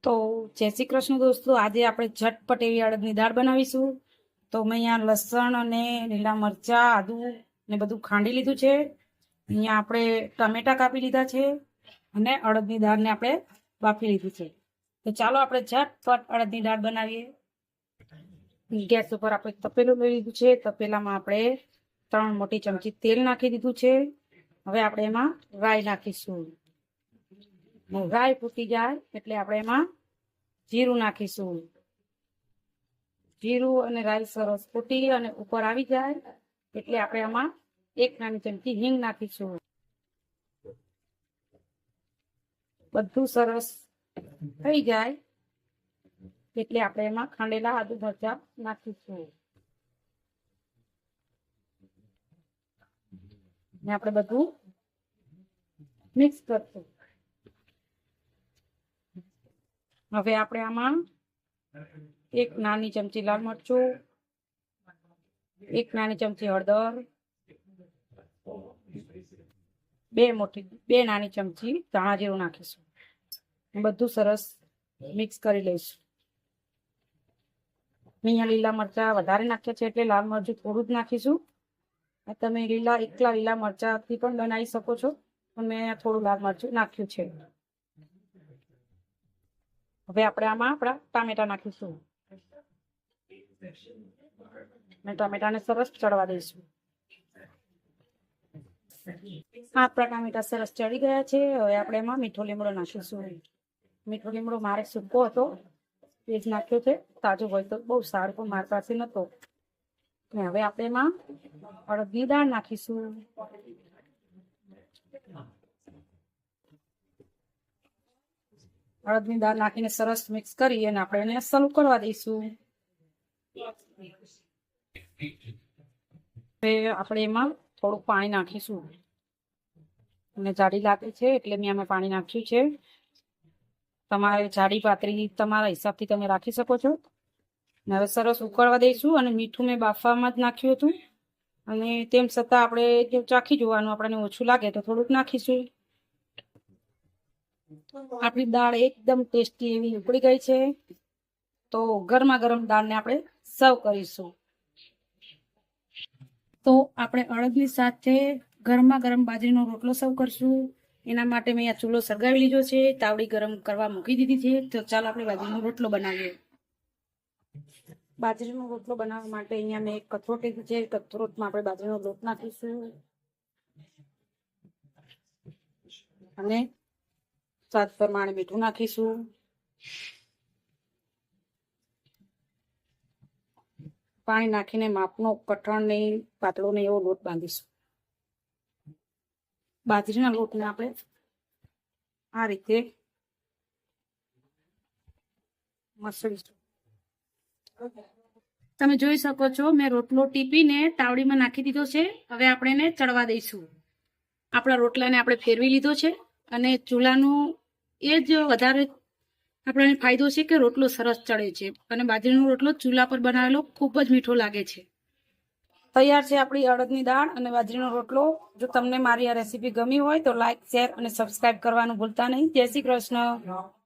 તો જય શ્રી કૃષ્ણ દોસ્તો, આજે આપણે ઝટપટ એવી અડદની દાળ બનાવીશું। તો મેં અહીંયા લસણ અને લીલા મરચાં, આદુ ને બધું ખાંડી લીધું છે। અહીંયા આપણે ટમેટા કાપી લીધા છે અને અડદની દાળને આપણે બાફી લીધી છે। તો ચાલો આપણે ઝટપટ અડદની દાળ બનાવીએ। ગેસ ઉપર આપણે તપેલું લઈ લીધું છે। તપેલામાં આપણે 3 મોટી ચમચી તેલ નાખી દીધું છે। હવે આપણે એમાં રાઈ નાખીશું। રાઈ ફૂટી જાય એટલે આપણે એમાં જીરું નાખીશું। જીરું અને રાઈ સરસ ફૂટી અને ઉપર આવી જાય એટલે આપણે આમાં 1 નાની ચમચી હિંગ નાખીશું। બધું સરસ થઈ જાય એટલે આપણે એમાં ખાંડેલા આદુ મરચાં નાખીશું ને આપણે બધું મિક્સ કરશું। હવે આપણે આમાં 1 નાની ચમચી લાલ મરચું, 1 નાની ચમચી હળદર, 2 નાની ચમચી ધાણા જીરું નાખીશું। બધું સરસ મિક્સ કરી લઈશું। અહીંયા લીલા મરચાં વધારે નાખ્યા છે એટલે લાલ મરચું થોડું જ નાખીશું। તમે એકલા લીલા મરચાંથી પણ બનાવી શકો છો, પણ મેં થોડું લાલ મરચું નાખ્યું છે। હવે આપણે આમાં આપણા ટામેટા નાખીશું અને ટામેટાને સરસ ચડવા દઈશું। આપણા ટામેટા સરસ ચડી ગયા છે। હવે આપણે એમાં મીઠો લીમડો નાખીશું। મીઠો લીમડો મારે સૂકો હતો એ જ નાખ્યો છે, તાજો હોય તો બહુ સારું, પણ મારી પાસે નહોતો। હવે આપણે એમાં અડદની દાળ નાખીશું। અડદની દાળ નાખીને સરસ મિક્સ કરી અને આપણે એને સર્વ કરવા દઈશું। હવે આપણે એમાં થોડુંક પાણી નાખીશું અને જાડી લાગે છે એટલે મેં આમાં પાણી નાખ્યું છે। તમારે જાડી પાતળી તમારા હિસાબથી તમે રાખી શકો છો। હવે સરસ ઉકળવા દઈશું અને મીઠું મેં બાફવામાં જ નાખ્યું હતું અને તેમ છતાં આપણે જો ચાખી જોવાનું, આપણને ઓછું લાગે તો થોડુંક નાખીશું। આપણી દાળ એકદમ ટેસ્ટી એવી ઉકળી ગઈ છે। તો ગરમા ગરમ દાળને આપણે સર્વ કરીશું। તો આપણે અડદની સાથે ગરમા ગરમ બાજરીનો રોટલો સર્વ કરશું। એના માટે મેં આ ચૂલો સળગાવી લીધો છે, તાવડી ગરમ કરવા મૂકી દીધી છે। તો ચાલો આપણે બાજરીનો રોટલો બનાવીએ। બાજરીનો રોટલો બનાવવા માટે અહીંયા મેં એક કથરોટ લીધું છે। કથરોટમાં આપણે બાજરીનો લોટ નાખીશું અને સ્વાદ પ્રમાણે મીઠું નાખીશું। પાણી નાખીને માપનો કઠણ નહીં, પાતળો નહીં એવો લોટ બાંધીશું। બાજરીના લોટને આપણે આ રીતે મસળીશું। તમે જોઈ શકો છો મેં રોટલો ટીપીને તાવડીમાં નાખી દીધો છે। હવે આપણે એને ચડવા દઈશું। આપણા રોટલાને આપણે ફેરવી લીધો છે અને ચૂલાનું એ જ વધારે આપણને ફાયદો છે કે રોટલો સરસ ચડે છે અને બાજરીનો રોટલો ચૂલા પર બનાવેલો ખૂબ જ મીઠો લાગે છે। તૈયાર છે આપણી અડદની દાળ અને બાજરીનો રોટલો। જો તમને મારી આ રેસીપી ગમી હોય તો લાઈક, શેર અને સબસ્ક્રાઇબ કરવાનું ભૂલતા નહીં। જય શ્રી કૃષ્ણ।